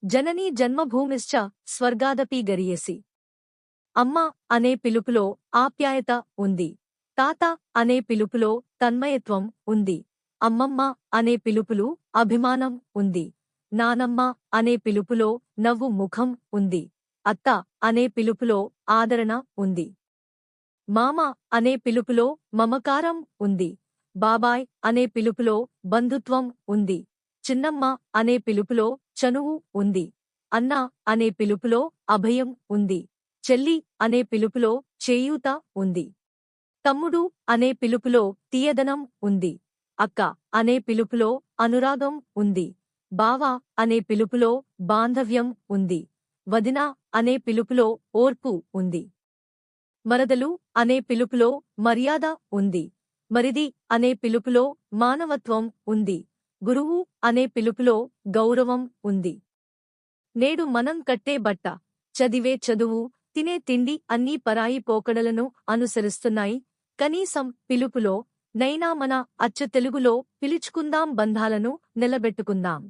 జననీ జన్మభూమిశ్చ స్వర్గాదపి గరీయసి. అమ్మ అనే పిలుపులో ఆప్యాయత ఉంది. తాత అనే పిలుపులో తన్మయత్వం ఉంది. అమ్మమ్మ అనే పిలుపులో అభిమానం ఉంది. నానమ్మ అనే పిలుపులో నవ్వు ముఖం ఉంది. అత్త అనే పిలుపులో ఆదరణ ఉంది. మామ అనే పిలుపులో మమకారం ఉంది. బాబాయ్ అనే పిలుపులో బంధుత్వం ఉంది. చిన్నమ్మ అనే పిలుపులో చనువు ఉంది. అన్న అనే పిలుపులో అభయం ఉంది. చెల్లి అనే పిలుపులో చేయూత ఉంది. తమ్ముడు అనే పిలుపులో తీయదనం ఉంది. అక్క అనే పిలుపులో అనురాగం ఉంది. బావ అనే పిలుపులో బాంధవ్యం ఉంది. వదిన అనే పిలుపులో ఓర్పు ఉంది. మరదలు అనే పిలుపులో మర్యాద ఉంది. మరిది అనే పిలుపులో మానవత్వం ఉంది. గురువు అనే పిలుపులో గౌరవం ఉంది. నేడు మనం కట్టే బట్ట, చదివే చదువు, తినే తిండి అన్నీ పరాయి పోకడలను అనుసరిస్తున్నాయి. కనీసం పిలుపులో నైనా మన అచ్చ తెలుగులో పిలుచుకుందాం, బంధాలను నిలబెట్టుకుందాం.